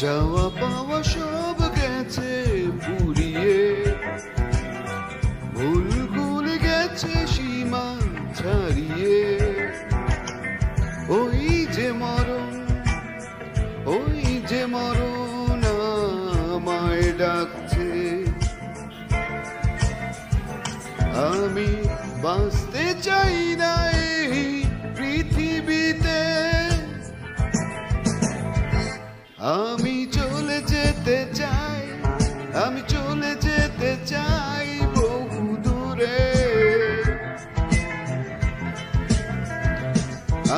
যাওয়া পাওয়া সব গেছে পুড়িয়ে, ভুল গেছে সীমা ছাড়িয়ে। ওই যে মরণ, ওই যে মরণ আমায় ডাকছে। আমি বাঁচতে চাই না এই পৃথিবীতে, আমি চলে যেতে চাই, আমি চলে যেতে চাই বহু দূরে।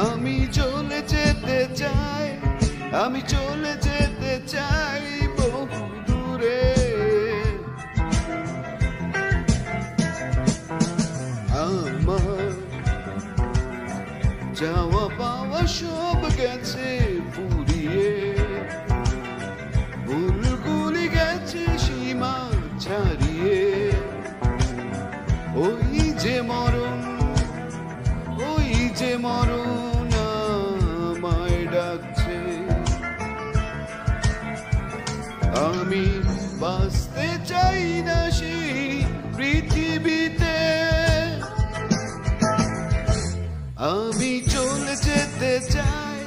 আমি চলে যেতে চাই, আমি চলে যেতে চাই বহু দূরে। আমার যাওয়া পাওয়া সব গেছে পুড়িয়ে, ভুল গেছে সীমা ছাড়িয়ে। ওই যে মরণ, ওই যে মরণ আমায় ডাকছে। আমি বাঁচতে চাই না সেই পৃথিবীতে, আমি চলে যেতে চাই,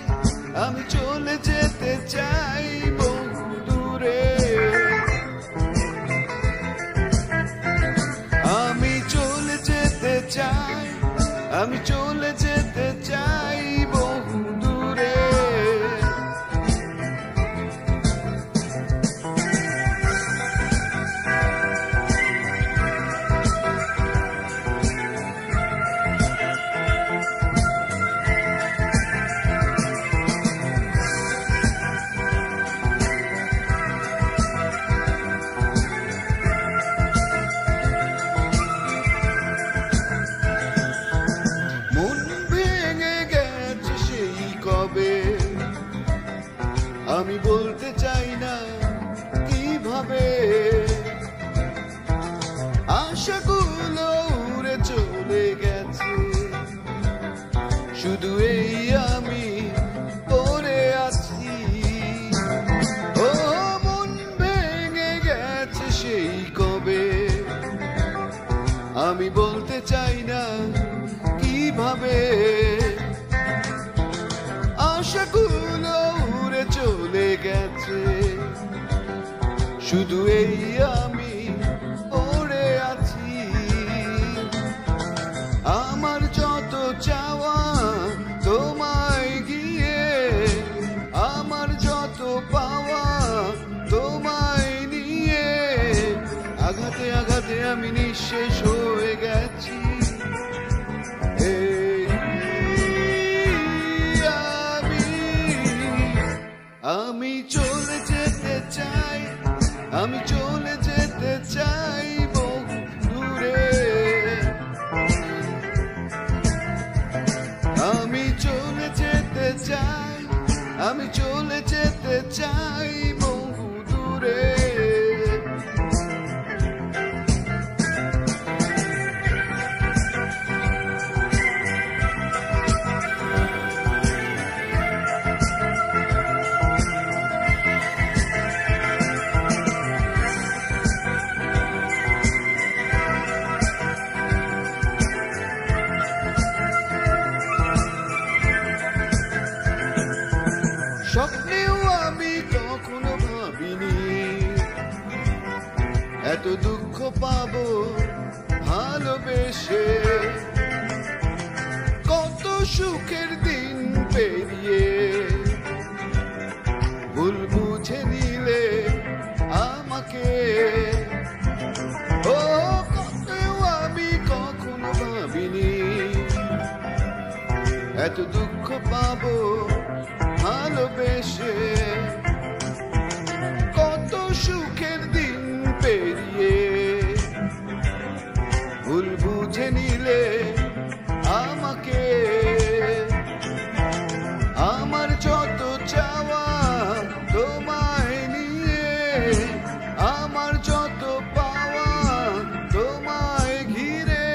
আমি চলে যেতে চাই বহু দূরে। আমি চলে যেতে চাই, আমি চলে যেতে চাই বহু দূরে। আমি বলতে চাই না কিভাবে আশাগুলো উড়ে চলে গেছে, শুধু এই আমি পড়ে আছি। ও মন ভেঙে গেছে সেই কবে, আমি বলতে চাই না কিভাবে আশাগুলো উড়ে চলে গেছে, শুধু এই আমি পড়ে আছি। আমার যত চাওয়া তোমায় গিয়ে, আমার যত পাওয়া তোমায় নিয়ে, আঘাতে আঘাতে আমি নিঃশেষ হয়ে গেছি। আমি চলে যেতে চাই, আমি চলে যেতে চাই বহু দূরে। আমি চলে যেতে চাই, আমি চলে যেতে চাই বহু দূরে। স্বপ্নেও আমি কখনো ভাবিনি এত দুঃখ পাবো ভালোবেসে। কত সুখের দিন পেরিয়ে ভুল বুঝে নিলে আমাকে। ও কতও আমি কখনো ভাবিনি এত দুঃখ পাবো ভালোবেসে। কত সুখের দিন পেরিয়ে ভুল বুঝে নিলে আমাকে। আমার যত চাওয়া তোমায় নিয়ে, আমার যত পাওয়া তোমায় ঘিরে,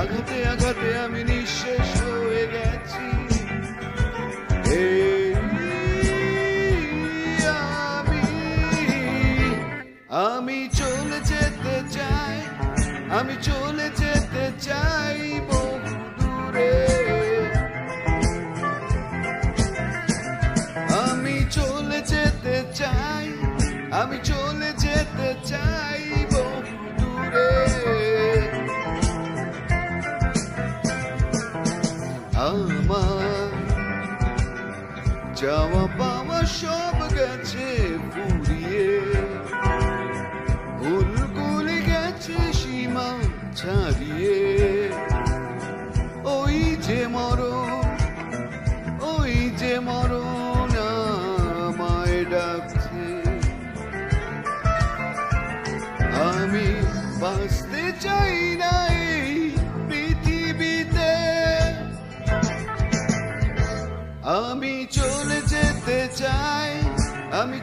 আঘাতে আঘাতে আমি নিঃশেষ হয়ে গেছি। চলে যেতে চাই, আমি চলে যেতে চাই বহু দূরে। আমার যাওয়া পাওয়া সব গেছে ফুরিয়ে, ভুলগুলি গেছে সীমা ছাড়িয়ে। ওই যে মরণ, ওই যে মরণ আমায় ডাকছে। আমি বাঁচতে চাই না এই পৃথিবীতে, আমি চলে যেতে চাই, আমি